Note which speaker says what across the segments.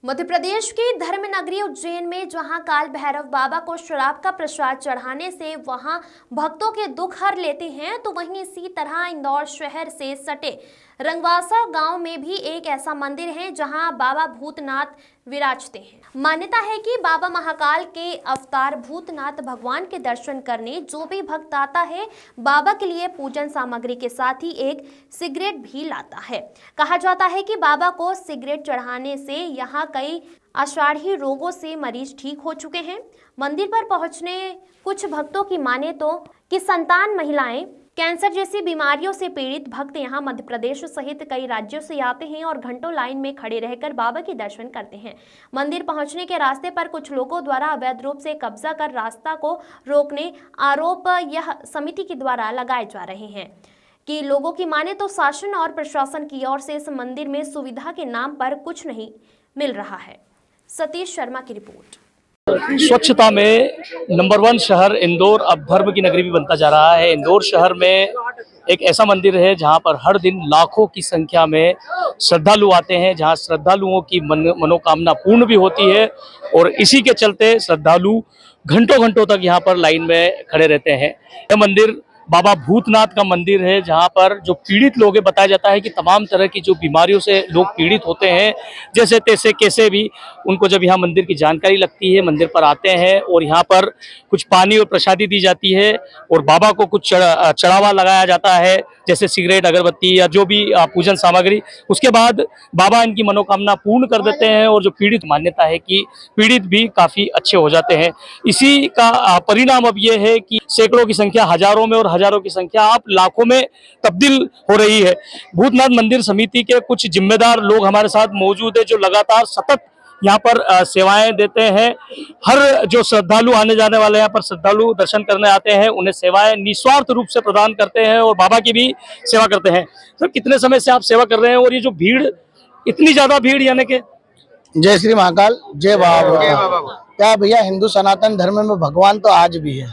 Speaker 1: मध्य प्रदेश की धर्म नगरी उज्जैन में जहां काल भैरव बाबा को शराब का प्रसाद चढ़ाने से वहां भक्तों के दुख हर लेते हैं, तो वहीं इसी तरह इंदौर शहर से सटे रंगवासा गांव में भी एक ऐसा मंदिर है जहां बाबा भूतनाथ विराजते हैं। मान्यता है कि बाबा महाकाल के अवतार भूतनाथ भगवान के दर्शन करने जो भी भक्त आता है, बाबा के लिए पूजन सामग्री के साथ ही एक सिगरेट भी लाता है। कहा जाता है कि बाबा को सिगरेट चढ़ाने से यहाँ कई आषाढ़ी रोगों से मरीज ठीक हो चुके हैं। मंदिर पर पहुंचने कुछ भक्तों की माने तो कि संतान महिलाएं कैंसर जैसी बीमारियों से पीड़ित भक्त यहां मध्य प्रदेश सहित कई राज्यों से आते हैं और घंटों लाइन में खड़े रहकर बाबा के दर्शन करते हैं। मंदिर पहुंचने के रास्ते पर कुछ लोगों द्वारा अवैध रूप से कब्जा कर रास्ता को रोकने आरोप यह समिति के द्वारा लगाए जा रहे हैं कि लोगों की माने तो शासन और प्रशासन की ओर से इस मंदिर में सुविधा के नाम पर कुछ नहीं मिल रहा है। सतीश शर्मा की रिपोर्ट।
Speaker 2: स्वच्छता में नंबर 1 शहर इंदौर अब धर्म की नगरी भी बनता जा रहा है। इंदौर शहर में एक ऐसा मंदिर है जहां पर हर दिन लाखों की संख्या में श्रद्धालु आते हैं, जहां श्रद्धालुओं की मनोकामना पूर्ण भी होती है और इसी के चलते श्रद्धालु घंटों घंटों तक यहां पर लाइन में खड़े रहते हैं। यह मंदिर बाबा भूतनाथ का मंदिर है, जहां पर जो पीड़ित लोग हैं, बताया जाता है कि तमाम तरह की जो बीमारियों से लोग पीड़ित होते हैं, जैसे तैसे कैसे भी उनको जब यहाँ मंदिर की जानकारी लगती है, मंदिर पर आते हैं और यहाँ पर कुछ पानी और प्रसादी दी जाती है और बाबा को कुछ चढ़ावा लगाया जाता है, जैसे सिगरेट, अगरबत्ती या जो भी पूजन सामग्री। उसके बाद बाबा इनकी मनोकामना पूर्ण कर देते हैं और जो पीड़ित, मान्यता है कि पीड़ित भी काफी अच्छे हो जाते हैं। इसी का परिणाम अब ये है कि सैकड़ों की संख्या हजारों में और हजारों की संख्या अब लाखों में तब्दील हो रही है। भूतनाथ मंदिर समिति के कुछ जिम्मेदार लोग हमारे साथ मौजूद है, जो लगातार सतत यहाँ पर सेवाएं देते हैं। हर जो श्रद्धालु आने जाने वाले यहाँ पर श्रद्धालु दर्शन करने आते हैं, उन्हें सेवाएं निस्वार्थ रूप से प्रदान करते हैं और बाबा की भी सेवा करते हैं। सर, कितने समय से आप सेवा कर रहे हैं और ये जो भीड़, इतनी ज्यादा भीड़, यानी कि
Speaker 3: जय श्री महाकाल, जय बाबा। क्या भैया, हिंदू सनातन धर्म में भगवान तो आज भी है।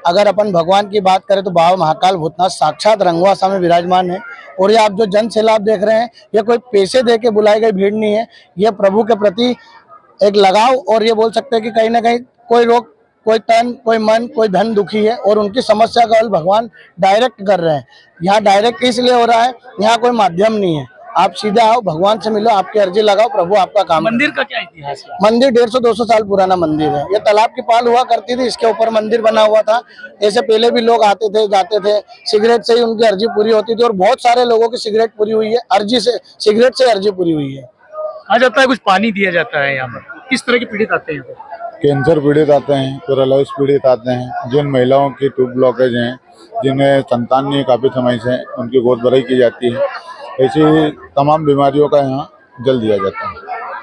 Speaker 3: अगर अपन भगवान की बात करें तो बाबा महाकाल भूतनाथ साक्षात रंगवासा में विराजमान है। और ये आप जो जन सैलाब देख रहे हैं, ये कोई पैसे दे के बुलाई गई भीड़ नहीं है। ये प्रभु के प्रति एक लगाव, और ये बोल सकते हैं कि कहीं ना कहीं कोई लोग, कोई तन, कोई मन, कोई धन दुखी है और उनकी समस्या का हल भगवान डायरेक्ट कर रहे हैं। यहाँ डायरेक्ट इसलिए हो रहा है, यहाँ कोई माध्यम नहीं है। आप सीधे आओ, भगवान से मिलो, आपकी अर्जी लगाओ, प्रभु आपका काम।
Speaker 2: मंदिर का क्या इतिहास है?
Speaker 3: मंदिर 150-200 साल पुराना मंदिर है। ये तालाब की पाल हुआ करती थी, इसके ऊपर मंदिर बना हुआ था। ऐसे पहले भी लोग आते थे, जाते थे, सिगरेट से ही उनकी अर्जी पूरी होती थी और बहुत सारे लोगों की सिगरेट पूरी हुई है, अर्जी से, सिगरेट से अर्जी पूरी हुई है।
Speaker 2: कहा जाता है कुछ पानी दिया जाता है यहाँ पर। किस तरह के पीड़ित आते हैं?
Speaker 4: कैंसर पीड़ित आते हैं, पैरालाइज पीड़ित आते हैं, जिन महिलाओं की ट्यूब ब्लॉकेज हैं, जिन्हें संतान नहीं काफी समय से, उनकी गोद भराई की जाती है। ऐसी तमाम बीमारियों का यहाँ जल दिया जाता है।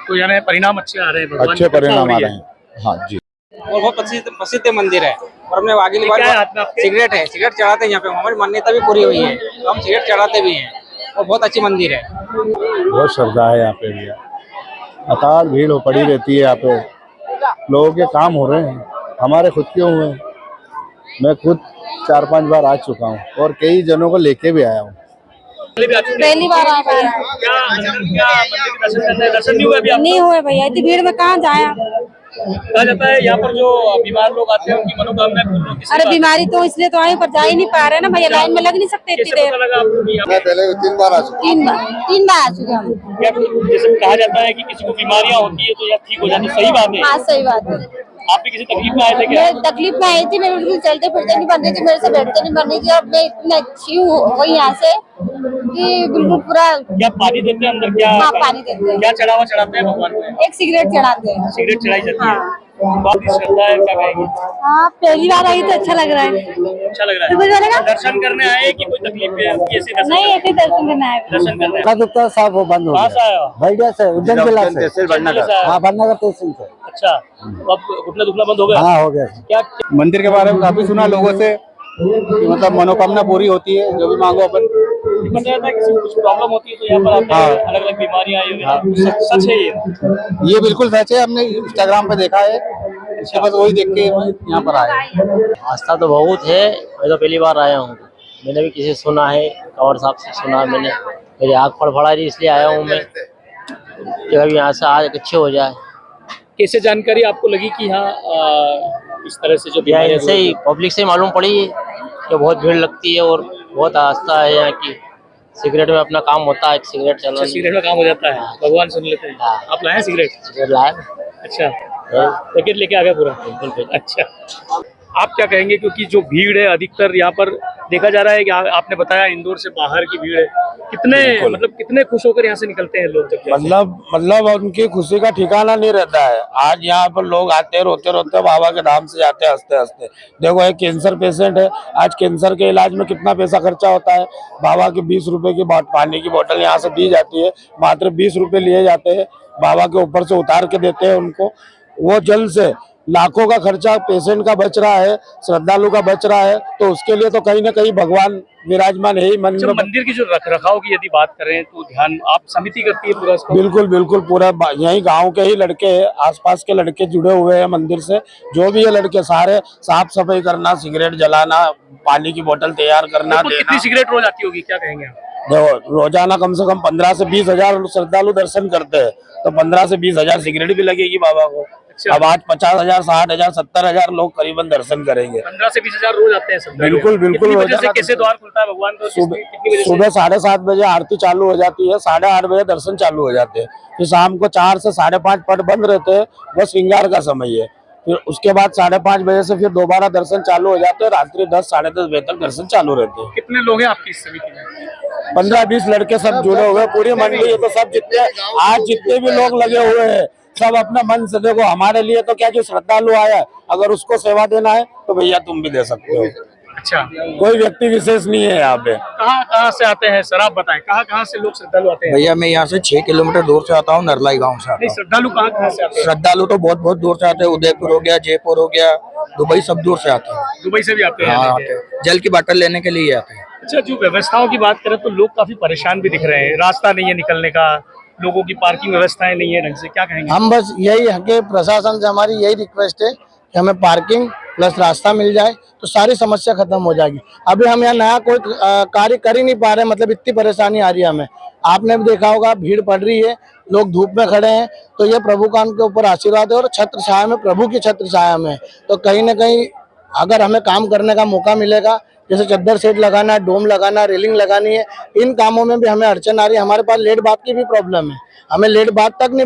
Speaker 2: तो यानी परिणाम अच्छे आ रहे हैं?
Speaker 4: अच्छे परिणाम आ रहे हैं। हाँ जी।
Speaker 5: और बहुत प्रसिद्ध मंदिर है और हमने आगे सिगरेट है, सिगरेट चढ़ाते हैं यहाँ पे। हमारी मान्यता भी पूरी हुई है तो हम सिगरेट चढ़ाते भी हैं और बहुत अच्छी मंदिर है।
Speaker 4: बहुत श्रद्धा है यहाँ पे भैया, अतार भीड़ पड़ी रहती है यहाँ पे। लोगों के काम हो रहे हैं, हमारे खुद के हुए हैं। मैं खुद 4-5 बार आ चुका हूँ और कई जनों को लेके भी आया हूँ।
Speaker 6: पहली बार आए भैया।
Speaker 2: दर्शन नहीं हुए अभी?
Speaker 6: नहीं हुए भैया, इतनी भीड़ में कहाँ जाया।
Speaker 2: कहा जाता है यहाँ पर जो बीमार लोग आते हैं उनकी मनोकामना पूर्ण होती है।
Speaker 6: अरे बीमारी तो इसलिए तो आई, पर जा ही नहीं पा रहे ना भैया, लाइन में लग नहीं सकते इतनी देर।
Speaker 4: मैं पहले 3 बार आ चुका हूँ।
Speaker 6: 3 बार आ चुके हम।
Speaker 2: जैसे कहा जाता है कि किसी को बीमारियां होती है तो यह ठीक हो जाती है, सही बात है?
Speaker 6: हाँ सही बात है।
Speaker 2: आप भी किसी तकलीफ में आए थे क्या?
Speaker 6: मैं तकलीफ में आई थी, मैं बिल्कुल चलते फिरते नहीं बन रही थी, मेरे से बैठते नहीं बन रही थी। और मैं इतनी अच्छी हो गई यहाँ से कि बिल्कुल पूरा।
Speaker 2: क्या पानी देते हैं अंदर? क्या?
Speaker 6: हाँ पानी देते हैं।
Speaker 2: क्या चढ़ावा चढ़ाते हैं भगवान को?
Speaker 6: एक सिगरेट चढ़ाते हैं।
Speaker 2: सिगरेट चढ़ाई जाती है। बहुत ही श्रद्धा है, क्या कहेंगे?
Speaker 6: हाँ पहली बार आई तो अच्छा लग रहा है।
Speaker 2: अच्छा लग रहा है। दर्शन करने आए कि कोई तकलीफ है?
Speaker 6: नहीं, ऐसे दर्शन करने आए।
Speaker 2: दर्शन करने
Speaker 3: साहब वो बंद हो गया। भैया से उज्जैन जिला से। हाँ, बननगर तहसील से।
Speaker 2: अच्छा, तो अब घुटना दुखना बंद हो गया?
Speaker 3: हाँ हो गया।
Speaker 2: क्या
Speaker 4: मंदिर के बारे में काफी सुना लोगों से, मतलब मनोकामना पूरी होती है, जो भी मांगो अपन।
Speaker 2: बताया था किसी को कुछ प्रॉब्लम होती है तो यहाँ पर आते हैं, अलग अलग बीमारियां आई हुई हैं। सच है
Speaker 4: ये बिल्कुल सच है, हमने इंस्टाग्राम पे देखा है, इसके बाद वही देख के यहाँ पर आए।
Speaker 7: आस्था तो बहुत है, मैं तो पहली बार आया हूँ। मैंने भी किसी से सुना है, कंवर साहब से सुना मैंने, मेरी आँख फड़फड़ा रही इसलिए आया हूँ मैं। कि अभी यहाँ से आज अच्छे हो जाए।
Speaker 2: कैसे जानकारी आपको लगी कि यहाँ इस तरह से जो
Speaker 7: यहाँ
Speaker 2: बीमारियां
Speaker 7: इनसे ही पब्लिक से मालूम पड़ी कि बहुत भीड़ लगती है और बहुत आस्था है यहाँ की। सिगरेट में अपना काम होता है, एक सिगरेट चलो
Speaker 2: सिगरेट में काम हो जाता है, भगवान सुन लेते हैं।
Speaker 7: हाँ।
Speaker 2: आप लाए सिगरेट?
Speaker 7: सिगरेट लाए।
Speaker 2: अच्छा, पैकेट लेके आ गए पूरा?
Speaker 7: बिल्कुल।
Speaker 2: अच्छा, आप क्या कहेंगे, क्योंकि जो भीड़ है अधिकतर यहाँ पर देखा जा रहा है कि आपने बताया इंदौर से बाहर की भीड़ है, कितने खुश होकर यहाँ से निकलते हैं लोग जब
Speaker 8: मतलब उनकी खुशी का ठिकाना नहीं रहता है। आज यहाँ पर लोग आते हैं, रोते रोते बाबा के नाम से जाते हैं, हंसते हंसते। देखो एक कैंसर पेशेंट है, आज कैंसर के इलाज में कितना पैसा खर्चा होता है। बाबा की 20 रुपए की पानी की बोतल यहाँ से दी जाती है, मात्र 20 रुपए लिए जाते हैं, बाबा के ऊपर से उतार के देते हैं उनको। वो जल से लाखों का खर्चा पेशेंट का बच रहा है, श्रद्धालु का बच रहा है, तो उसके लिए तो कहीं ना कहीं भगवान विराजमान है ही मन में।
Speaker 2: मंदिर की जो रख रखाव की यदि बात करें तो ध्यान आप समिति करती है पूरा इसको?
Speaker 8: बिल्कुल पूरा यही गांव के ही लड़के हैं, आसपास के लड़के जुड़े हुए हैं मंदिर से। जो भी ये लड़के सारे साफ सफाई करना, सिगरेट जलाना, पानी की बोतल तैयार करना।
Speaker 2: कितनी सिगरेट रोज आती होगी, क्या कहेंगे आप?
Speaker 8: देखो रोजाना कम से कम 15 से 20 हजार श्रद्धालु दर्शन करते हैं, तो 15 से 20 हजार सिगरेट भी लगेगी बाबा को।
Speaker 2: अच्छा।
Speaker 8: अब आज 50 हजार, 60 हजार, 70 हजार लोग करीबन दर्शन करेंगे।
Speaker 2: 15 से 20 हजार रोज आते हैं सब?
Speaker 8: बिल्कुल
Speaker 2: कितनी बजे से कैसे द्वार खुलता है भगवान का?
Speaker 8: सुबह 7:30 बजे आरती चालू हो जाती है, 8:30 बजे दर्शन चालू हो जाते हैं, फिर शाम को 4 से 5:30 पट बंद रहते हैं, वो श्रृंगार का समय है। फिर उसके बाद 5:30 बजे से फिर दोबारा दर्शन चालू हो जाते हैं, रात्रि 10 साढ़े 10 बजे तक दर्शन चालू रहते हैं।
Speaker 2: कितने लोग हैं आपकी इस समिति में?
Speaker 8: 15-20 लड़के सब जुड़े हुए, पूरी मंडली है। तो सब जितने भी लोग लगे हुए हैं, सब अपने मन से। देखो हमारे लिए तो क्या, जो श्रद्धालु आया अगर उसको सेवा देना है तो भैया तुम भी दे सकते हो।
Speaker 2: अच्छा,
Speaker 8: कोई व्यक्ति विशेष नहीं है यहाँ पे।
Speaker 2: कहाँ से आते हैं सर, आप बताएं, कहाँ से लोग श्रद्धालु आते हैं?
Speaker 3: भैया मैं यहाँ से 6 किलोमीटर दूर से आता हूँ, नरलाई गांव से आता हूँ।
Speaker 2: श्रद्धालु कहाँ से आते हैं?
Speaker 3: श्रद्धालु तो बहुत दूर से आते हैं, उदयपुर हो गया, जयपुर हो गया, दुबई, सब दूर से आते हैं।
Speaker 2: दुबई से भी आते हैं?
Speaker 3: हाँ आते हैं, जल की बोतल लेने के लिए आते हैं।
Speaker 2: अच्छा, जो व्यवस्थाओं की बात करें तो लोग काफी परेशान भी दिख रहे हैं, रास्ता नहीं है निकलने का, लोगों की पार्किंग व्यवस्थाएं नहीं है ढंग से, क्या कहेंगे?
Speaker 3: हम बस यही है, प्रशासन से हमारी यही रिक्वेस्ट है कि हमें पार्किंग प्लस रास्ता मिल जाए तो सारी समस्या खत्म हो जाएगी। अभी हम यहाँ नया कोई कार्य कर ही नहीं पा रहे, मतलब इतनी परेशानी आ रही है हमें। आपने भी देखा होगा, भीड़ पड़ रही है, लोग धूप में खड़े हैं, तो ये प्रभु का उनके ऊपर आशीर्वाद है और छत्र छाया में, प्रभु की छत्र छाया में, तो कहीं ना कहीं अगर हमें काम करने का मौका मिलेगा, जैसे चद्दर सेट लगाना, डोम लगाना, रेलिंग लगानी है, इन कामों में भी हमें अड़चन आ रही है। हमारे पास लेट बात की भी प्रॉब्लम है, हमें लेट बात तक नहीं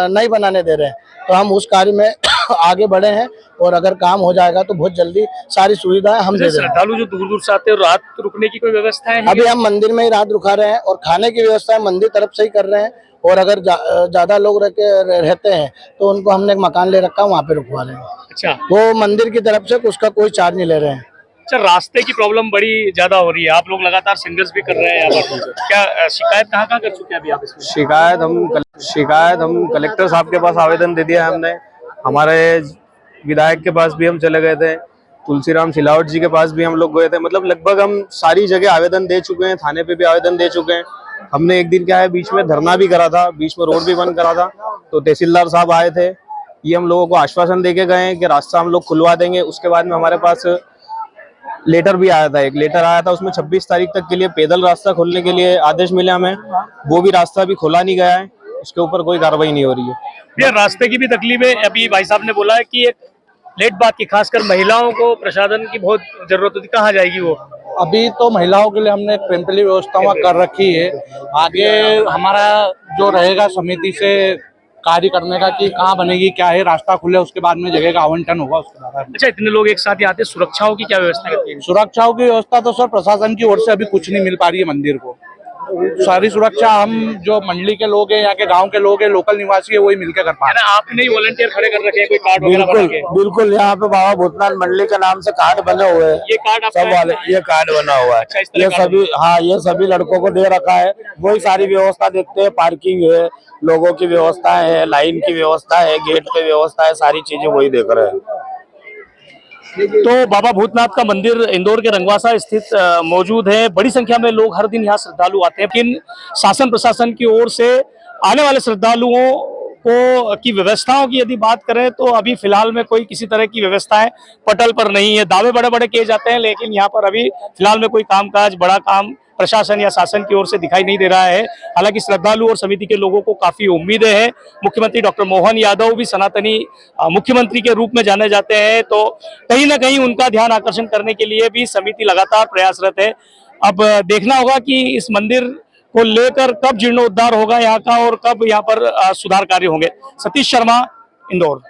Speaker 3: नहीं बनाने दे रहे हैं, तो हम उस कार्य में आगे बढ़े हैं और अगर काम हो जाएगा तो बहुत जल्दी सारी सुविधाएं हम दे देंगे।
Speaker 2: श्रद्धालु जो दूर दूर से आते हैं, रात रुकने की कोई व्यवस्था है?
Speaker 3: अभी हम मंदिर में ही रात रुका रहे हैं और खाने की व्यवस्था मंदिर तरफ से ही कर रहे हैं, और अगर ज्यादा लोग रहते हैं तो उनको हमने एक मकान ले रखा है, वहाँ पे रुकवा रहे हैं।
Speaker 2: अच्छा,
Speaker 3: वो मंदिर की तरफ से उसका कोई चार्ज नहीं ले रहे हैं।
Speaker 2: अच्छा, रास्ते की प्रॉब्लम बड़ी ज्यादा हो रही है, आप लोग लगातार संघर्ष भी कर रहे हैं यहाँ पर, क्या शिकायत कहाँ कर चुके हैं अभी आप इसमें?
Speaker 9: शिकायत हम कलेक्टर साहब के पास आवेदन दे दिया है हमने, हमारे विधायक के पास भी हम चले गए थे, तुलसीराम सिलावट जी के पास भी हम लोग गए थे। मतलब लगभग हम सारी जगह आवेदन दे चुके हैं, थाने पे भी आवेदन दे चुके हैं। हमने एक दिन क्या है, बीच में धरना भी करा था, बीच में रोड भी बंद करा था, तो तहसीलदार साहब आए थे, ये हम लोगों को आश्वासन देके गए कि रास्ता हम लोग खुलवा देंगे। उसके बाद में हमारे पास लेटर भी आया था, एक लेटर आया था, उसमें 26 तारीख तक के लिए पैदल रास्ता खोलने के लिए आदेश मिले हमें, वो भी रास्ता भी खोला नहीं गया है, उसके ऊपर कोई कार्रवाई नहीं हो रही है।
Speaker 2: ये रास्ते की भी तकलीफ है। अभी भाई साहब ने बोला है कि एक लेट बात की, खासकर महिलाओं को प्रसाधन की बहुत जरूरत होती, कहाँ जाएगी वो?
Speaker 10: अभी तो महिलाओं के लिए हमने एक टेम्परेरी व्यवस्था वहाँ कर रखी है, आगे हमारा जो रहेगा समिति से कार्य करने का कि कहाँ बनेगी, क्या है, रास्ता खुले उसके बाद में जगह का आवंटन होगा उसके बाद।
Speaker 2: अच्छा, इतने लोग एक साथ आते हैं, सुरक्षाओं की क्या व्यवस्था करती है?
Speaker 10: सुरक्षाओं की व्यवस्था तो सर प्रशासन की ओर से अभी कुछ नहीं मिल पा रही है मंदिर को। सारी सुरक्षा हम जो मंडली के लोग हैं, यहाँ के गांव के लोग हैं, लोकल निवासी है, वही मिलकर कर पा रहे हैं।
Speaker 2: आपने ही वॉलंटियर खड़े कर रखे हैं, कोई कार्ड वगैरह बना के?
Speaker 8: बिल्कुल, यहाँ पे बाबा भूतनाथ मंडली के नाम से कार्ड बने हुए हैं।
Speaker 2: ये कार्ड
Speaker 8: सब वाले, ये कार्ड बना हुआ है।
Speaker 2: अच्छा,
Speaker 8: ये सभी, हाँ, ये सभी लड़कों को दे रखा है, वही सारी व्यवस्था देखते हैं। पार्किंग है, लोगों की व्यवस्था है, लाइन की व्यवस्था है, गेट पे व्यवस्था है, सारी चीजें वही देख रहे हैं।
Speaker 2: तो बाबा भूतनाथ का मंदिर इंदौर के रंगवासा स्थित मौजूद है। बड़ी संख्या में लोग हर दिन यहाँ श्रद्धालु आते हैं, लेकिन शासन प्रशासन की ओर से आने वाले श्रद्धालुओं को की व्यवस्थाओं की यदि बात करें तो अभी फिलहाल में कोई किसी तरह की व्यवस्थाएं पटल पर नहीं है। दावे बड़े बड़े किए जाते हैं, लेकिन यहाँ पर अभी फिलहाल में कोई कामकाज, बड़ा काम प्रशासन या शासन की ओर से दिखाई नहीं दे रहा है। हालांकि श्रद्धालु और समिति के लोगों को काफी उम्मीदें हैं। मुख्यमंत्री डॉक्टर मोहन यादव भी सनातनी मुख्यमंत्री के रूप में जाने जाते हैं, तो कहीं ना कहीं उनका ध्यान आकर्षण करने के लिए भी समिति लगातार प्रयासरत है। अब देखना होगा कि इस मंदिर को लेकर कब जीर्णोद्धार होगा यहाँ का और कब यहाँ पर सुधार कार्य होंगे। सतीश शर्मा, इंदौर।